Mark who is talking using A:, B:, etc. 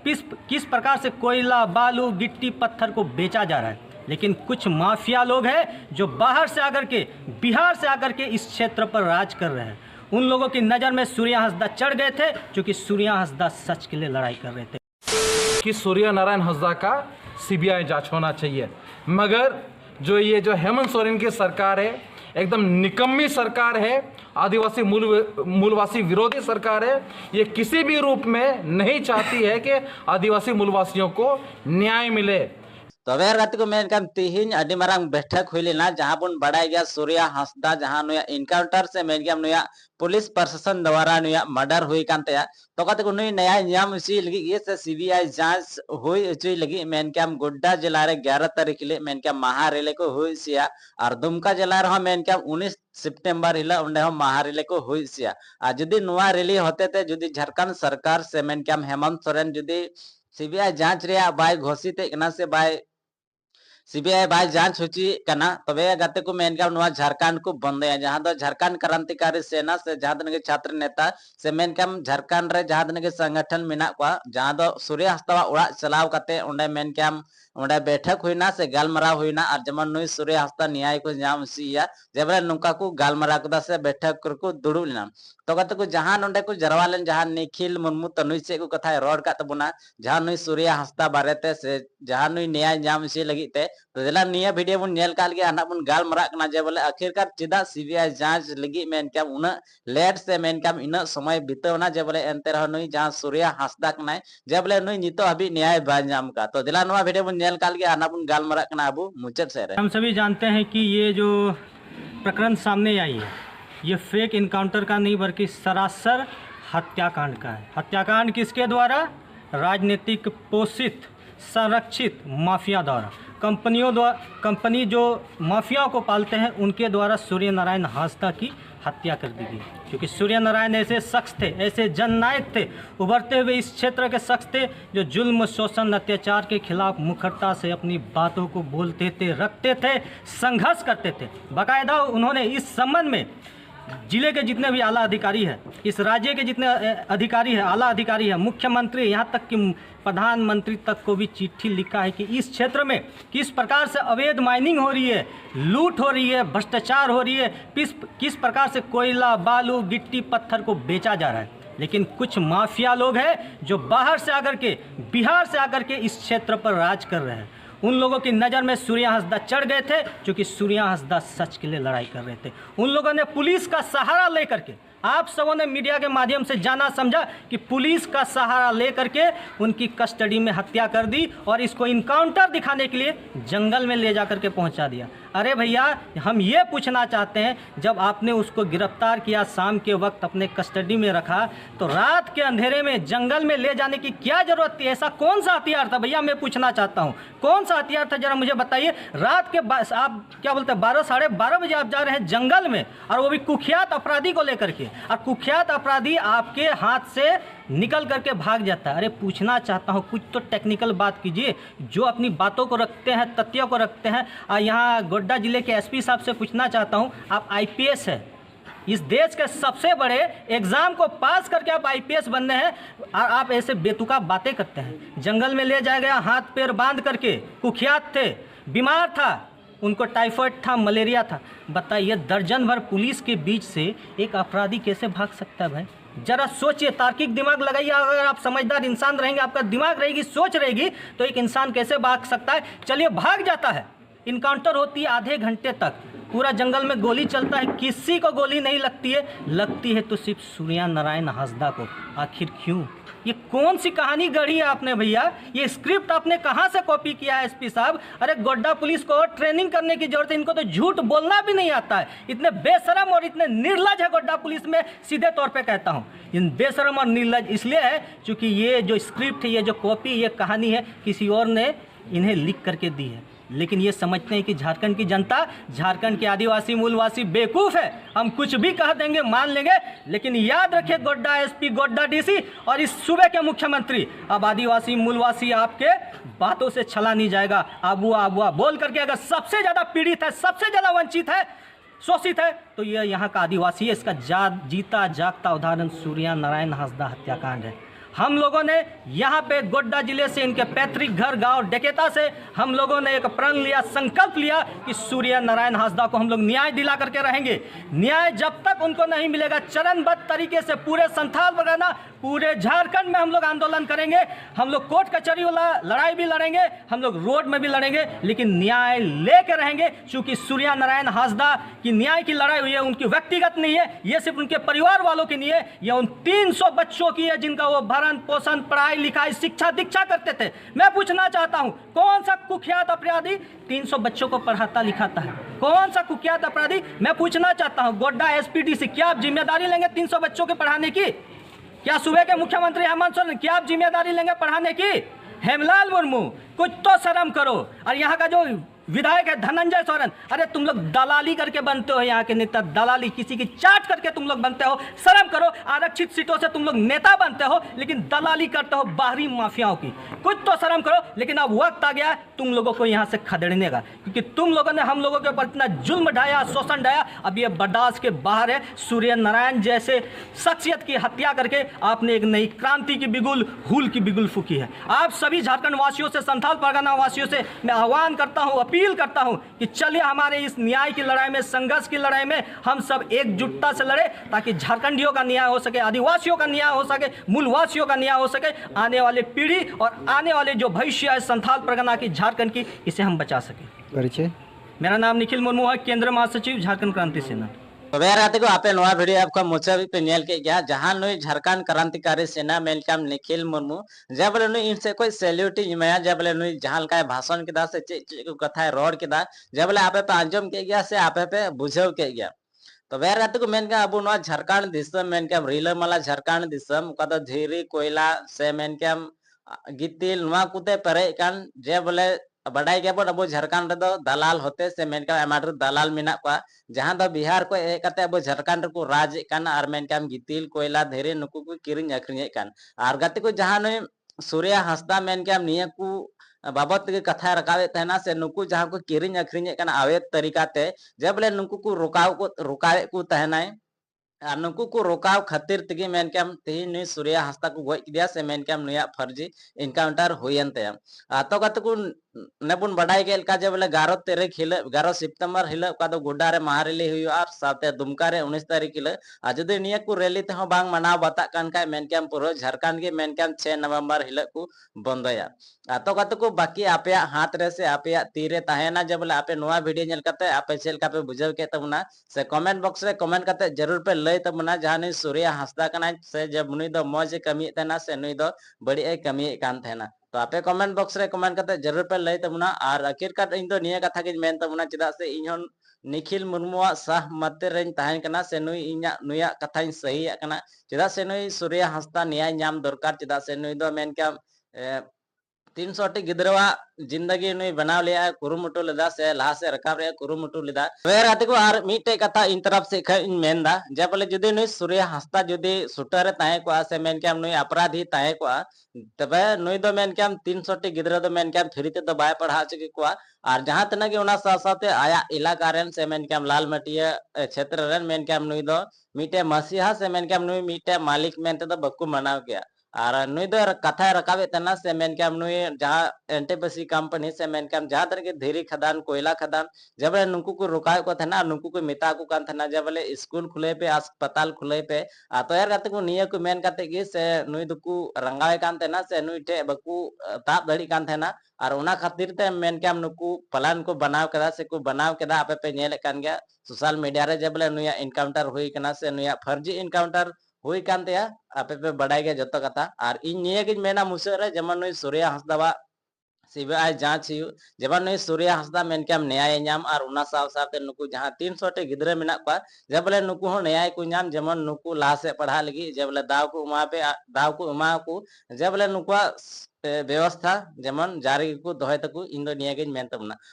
A: किस प्रकार से कोयला, बालू, गिट्टी, पत्थर को बेचा जा रहा है। लेकिन कुछ माफिया लोग हैं जो बाहर से आकर के, बिहार से आकर के इस क्षेत्र पर राज कर रहे हैं। उन लोगों की नज़र में सूर्या हंसदा चढ़ गए थे, क्योंकि सूर्या हंसदा सच के लिए लड़ाई कर रहे थे
B: कि सूर्या नारायण हंसदा का सीबीआई जांच होना चाहिए। मगर जो हेमंत सोरेन की सरकार है, एकदम निकम्मी सरकार है, आदिवासी मूलवासी विरोधी सरकार है। ये किसी भी रूप में नहीं चाहती है कि आदिवासी मूलवासियों को न्याय मिले।
C: तबे गाते को मेनकान तिहिन अडी मारांग बैठक हुई लेना जहां बन बड़ाई गया सूर्या हंसदा जहां नुया इनकाउंटर से मेनकाम नुया पुलिस प्रशासन द्वारा नुया मर्डर हुई कांते तो कहते को नुई नया न्याम उसी लगी ये से सीबीआई जांच हुई उची लगी मेनकाम गोड्डा जिला रे 11 तारीख ले मेनकाम महारेले को हुई सिया और दुमका जिला रे मेनकाम 19 सितंबर हिला उंडे हम महारेले को हुई सिया आ जदी नुआ रैली होते ते जदी झारखंड सरकार से मेनकाम हेमंत सोरेन जदी सीबीआई जांच रे बाय घोषित एकना से बाय सीबीआई बाय जांच होची कना तबे गाते को मेनकाम नुआ झारखंड को बंदे जहां दो झारखंड क्रांतिकारी सेना से जहां दनगे छात्र नेता से मेनकाम झारखंड रे जहां दनगे संगठन मेना को जहां दो सूर्य हंसदा ओड़ा चलाव काते उंडे मेनकाम उंडे बैठक हुईना से गालमराव हुईना और जमन नुई सूर्य हंसदा न्याय को नाम सिया जेबरे नुका को गालमराव कदा से बैठक को दुड़ु लेना तो गाते को जहां उंडे को जरवालन जहां निखिल मुर्मू तनुई से को कथा रोड का तबुना जहां नुई सूर्य हंसदा बारेते से जहां नुई न्याय नाम से लगी तो दिला निया वीडियो बन नेल काल गया बन गालमरा कना जे बोले आखिरकार चिदा सीबीआई जांच लगी मेनकाम उना लेट से मेनकाम इन समय बितवना जे बोले एंते रह नुई जहां सूर्य हंसदा कना जे बोले नुई नितो अभी न्याय बा नाम का तो दिला नवा वीडियो बन नेल काल गया बन गालमरा कना अबू मुचत से
A: हम सभी जानते हैं कि ये जो प्रकरण सामने आई है ये फेक इनकाउंटर का नहीं बल्कि सरासर हत्याकांड का है। हत्याकांड किसके द्वारा? राजनीतिक पोषित संरक्षित माफिया द्वारा, कंपनी जो माफियाओं को पालते हैं उनके द्वारा सूर्य नारायण हंसदा की हत्या कर दी गई। क्योंकि सूर्य नारायण ऐसे शख्स थे, ऐसे जननायक थे, उभरते हुए इस क्षेत्र के शख्स थे जो जुल्म, शोषण, अत्याचार के खिलाफ मुखरता से अपनी बातों को बोलते थे, रखते थे, संघर्ष करते थे। बाकायदा उन्होंने इस संबंध में जिले के जितने भी आला अधिकारी हैं, इस राज्य के जितने अधिकारी हैं, आला अधिकारी हैं, मुख्यमंत्री, यहाँ तक कि प्रधानमंत्री तक को भी चिट्ठी लिखा है कि इस क्षेत्र में किस प्रकार से अवैध माइनिंग हो रही है, लूट हो रही है, भ्रष्टाचार हो रही है, किस प्रकार से कोयला, बालू, गिट्टी, पत्थर को बेचा जा रहा है। लेकिन कुछ माफिया लोग हैं जो बाहर से आकर के, बिहार से आकर के इस क्षेत्र पर राज कर रहे हैं। उन लोगों की नज़र में सूर्या हंसदा चढ़ गए थे, क्योंकि सूर्या हंसदा सच के लिए लड़ाई कर रहे थे। उन लोगों ने पुलिस का सहारा लेकर के, आप सबों ने मीडिया के माध्यम से जाना समझा कि पुलिस का सहारा लेकर के उनकी कस्टडी में हत्या कर दी और इसको इनकाउंटर दिखाने के लिए जंगल में ले जाकर के पहुंचा दिया। अरे भैया, हम ये पूछना चाहते हैं, जब आपने उसको गिरफ्तार किया, शाम के वक्त अपने कस्टडी में रखा, तो रात के अंधेरे में जंगल में ले जाने की क्या जरूरत थी? ऐसा कौन सा हथियार था भैया? मैं पूछना चाहता हूँ, कौन सा हथियार था, जरा मुझे बताइए। रात के आप क्या बोलते हैं 12 साढ़े 12 बजे आप जा रहे हैं जंगल में, और वो भी कुख्यात अपराधी को लेकर के, और कुख्यात अपराधी आपके हाथ से निकल करके भाग जाता है। अरे पूछना चाहता हूँ, कुछ तो टेक्निकल बात कीजिए। जो अपनी बातों को रखते हैं, तथ्यों को रखते हैं। यहाँ गोड्डा जिले के एसपी साहब से पूछना चाहता हूँ, आप आईपीएस है, इस देश के सबसे बड़े एग्ज़ाम को पास करके आप आईपीएस बनने हैं, और आप ऐसे बेतुका बातें करते हैं। जंगल में ले जाया गया, हाथ पैर बांध करके, कुख्यात थे, बीमार था, उनको टाइफाइड था, मलेरिया था। बताइए, दर्जन भर पुलिस के बीच से एक अपराधी कैसे भाग सकता है भाई? जरा सोचिए, तार्किक दिमाग लगाइए। अगर आप समझदार इंसान रहेंगे, आपका दिमाग रहेगी, सोच रहेगी, तो एक इंसान कैसे भाग सकता है? चलिए, भाग जाता है, इनकाउंटर होती है आधे घंटे तक, पूरा जंगल में गोली चलता है, किसी को गोली नहीं लगती है, लगती है तो सिर्फ सूर्या नारायण हंसदा को। आखिर क्यों? ये कौन सी कहानी गढ़ी है आपने भैया? ये स्क्रिप्ट आपने कहाँ से कॉपी किया है एसपी साहब? अरे गोड्डा पुलिस को ट्रेनिंग करने की जरूरत है, इनको तो झूठ बोलना भी नहीं आता है। इतने बेशरम और इतने निर्लज है गोड्डा पुलिस में, सीधे तौर पे कहता हूँ। इन बेशरम और निर्लज इसलिए है क्योंकि ये जो स्क्रिप्ट है, ये जो कॉपी, ये कहानी है, किसी और ने इन्हें लिख करके दी है। लेकिन ये समझते हैं कि झारखंड की जनता, झारखंड के आदिवासी मूलवासी बेवकूफ़ है, हम कुछ भी कह देंगे, मान लेंगे। लेकिन याद रखिए, गोड्डा एसपी, गोड्डा डीसी और इस सूबे के मुख्यमंत्री, अब आदिवासी मूलवासी आपके बातों से छला नहीं जाएगा। आबुआ आबुआ बोल करके अगर सबसे ज़्यादा पीड़ित है, सबसे ज़्यादा वंचित है, शोषित है, तो ये यहाँ का आदिवासी है। इसका जीता जागता उदाहरण सूर्या नारायण हंसदा हत्याकांड है। हम लोगों ने यहाँ पे गोड्डा जिले से इनके पैतृक घर गांव डकेता से हम लोगों ने एक प्रण लिया, संकल्प लिया कि सूर्य नारायण हांसदा को हम लोग न्याय दिला करके रहेंगे। न्याय जब तक उनको नहीं मिलेगा, चरणबद्ध तरीके से पूरे संथाल परगना, पूरे झारखंड में हम लोग आंदोलन करेंगे। हम लोग कोर्ट कचहरी वाला लड़ाई भी लड़ेंगे, हम लोग रोड में भी लड़ेंगे, लेकिन न्याय लेके रहेंगे। क्योंकि सूर्य नारायण हांसदा की न्याय की लड़ाई हुई है, उनकी व्यक्तिगत नहीं है, ये सिर्फ उनके परिवार वालों की नहीं है, ये उन 300 बच्चों की है जिनका वो भरण पोषण, पढ़ाई लिखाई, शिक्षा दीक्षा करते थे। मैं पूछना चाहता हूं, कौन सा कुख्यात अपराधी 300 बच्चों को पढ़ाता लिखाता है? कौन सा कुख्यात अपराधी? मैं पूछना चाहता हूं, गोड्डा एसपीडीसी, क्या आप जिम्मेदारी लेंगे 300 बच्चों के पढ़ाने की? क्या सूबे के मुख्यमंत्री हेमंत सोरेन, क्या आप जिम्मेदारी लेंगे पढ़ाने की? हेमलाल मुर्मू, कुछ तो शर्म करो। और यहाँ का जो विधायक है धनंजय सोरेन, अरे तुम लोग दलाली करके बनते हो, यहाँ के नेता दलाली, किसी की चाट करके तुम लोग बनते हो। शर्म करो, आरक्षित सीटों से तुम लोग नेता बनते हो, लेकिन दलाली करते हो बाहरी माफियाओं की। कुछ तो शर्म करो। लेकिन अब वक्त आ गया तुम लोगों को यहाँ से खदेड़ने का, क्योंकि तुम लोगों ने हम लोगों के ऊपर इतना जुल्म ढाया, शोषण ढाया, अब ये बर्दाश्त के बाहर है। सूर्य नारायण जैसे शख्सियत की हत्या करके आपने एक नई क्रांति की बिगुल, हुल की बिगुल फूकी है। आप सभी झारखंड वासियों से, संथाल परगना वासियों से मैं आह्वान करता हूँ, अपील करता हूं कि चलिए हमारे इस न्याय की लड़ाई में, संघर्ष की लड़ाई में हम सब एकजुटता से लड़े, ताकि झारखंडियों का न्याय हो सके, आदिवासियों का न्याय हो सके, मूलवासियों का न्याय हो सके। आने वाले पीढ़ी और आने वाले जो भविष्य है संथाल परगना की, झारखंड की, इसे हम बचा सके।
D: परिचय?
A: मेरा नाम निखिल मुर्मू है, केंद्र महासचिव झारखंड क्रांति सेना।
C: तो बेराते को आपे नवा वीडियो आपको मुचा भी पे नेल के गया, जहां नुई झारखंड क्रांतिकारी सेना मेलकाम निखिल मुर्मू जब बोले नुई इनसे कोई सैल्यूट इमाया, जब बोले नुई जहां का भाषण के दा से को कथा रोड के दा, जब बोले आपे पे अंजम के गया से आपे पे बुझाव के गया। तो बेराते को मेन का अब नवा झारखंड दिसम मेन का रिलमाला झारखंड दिसम का तो धीरी कोयला से मेन का गितिल नवा कुते परे कान, जे बोले बड़ाई गया अब झारखंड दलाल होते से मेनका एमाडर दलाल मेना को, जहां दो बिहार को हे कते अब झारखंड को राज कान, आर मेनका गितिल कोयला धीरे नुकु को किरिंग अखरिंग कान। आर गते को जहां नय सूर्य हांसदा मेनका निया को बाबत के कथा रकावे तहना से नुकु जहां को किरिंग अखरिंग कान अवैध तरीका ते, जब बोले नुकु को रुकावे को तहनाय, नुकु को रोकाव खातिर तगी मेनकाम तेहिन नुई सूर्य हांसदा को गoj किदिया से मेनकाम नुया फर्जी इनकाउंटर हुयन तया। तो कत को नेबुन बड़ाई गेल का जब बोले 11 तारीख हिल 11 सितंबर हिल का दो गोड्डा रे महारेली हुई और साथे दुमका रे 19 तारीख हिल आ जदि निया को रैली ते हो बांग मनाव बता कान का मेनकाम पूरा झारखंड के मेनकाम 6 नवंबर हिल को बंदया। तो कत को बाकी आपे हाथ रे से आपे तीरे तहेना, जब बोले आपे नवा वीडियो नेल कते आपे चेल का पे बुझाव के तबना से कमेंट बॉक्स रे कमेंट कते जरूर पे लय तबना, जहां नुई सूर्य हांसदा कना से जब नुई दो मौज कमी तना से नुई दो बड़ी ए कमी कान थेना। तो आपे कमेंट बॉक्स रे कमेंट करते जरूर पे लय तबना। और आखिर का इन दो निया कथा के मेन तबना, चदा से इन निखिल मुर्मुआ सह मते रेन ताहेन कना से नुई इना नुया कथा इन सही कना, चदा से नुई सूर्य हांसदा न्याय नाम दरकार, चदा से नुई दो मेन क्या 300 टी गिद्रवा जिंदगी नुई बनाव लिया कुरुमुटु लेदा से लहा से रकाब रे कुरुमुटु लेदा। वेर आते को आर मीटे कथा इन तरफ से इन मेनदा, जे बोले जदि नुई सूर्य हांसदा जदि सुटर ताहे को से मेन क्या नुई अपराधी ताहे को, तबे नुई दो मेन क्या 300 टी गिद्र दो मेन क्या फ्रीते तो बाय पढ़ा चुकी को। और जहां तना के उना साथे आया इलाका रेन से मेन क्या लाल मटिया क्षेत्र रेन मेन क्या नुई दो मीटे मसीहा से मेन क्या नुई मीटे मालिक मेनते तो बक्कू मनाव गया। और नुई दो कथा रकावे तना से मेन क्या नुई जहां एंटीपसी कंपनी से मेन क्या जहां तरह के धीरी खदान कोयला खदान, जब नुकु को रुकाव को थे नुकु को मिता को कान थे, जब बोले स्कूल खुले पे अस्पताल खुले पे तो यार कते को निया को मेन कते गे से नुई दुकु रंगावे कान थे से नुई ठे बकु ताप दड़ी कान थे। और उना खातिर ते मेन क्या नुकु प्लान को बनाव कदा से को बनाव कदा आपे पे नेल कान गया सोशल मीडिया रे, जब बोले नुया इनकाउंटर हुई कना से नुया फर्जी इनकाउंटर हुई कान तया आपे पे बड़ाई गया जतो कथा। और इन निया के मेना मुसरे जेमन नुई सूर्य हांसदा सीबीआई जांच हुई, जेमन नुई सूर्य हांसदा मेन क्या न्याय नाम, और उना साव साथे नुकु जहां 300 टे गिद्रे मेना को, जब बोले नुकु हो न्याय को नाम, जेमन नुकु ला से पढ़ा लगी, जब बोले दाव को उमा पे दाव को उमा को, जब बोले नुकुआ व्यवस्था जेमन जारी को दोहे तकु इन दो निया के मेन तबना।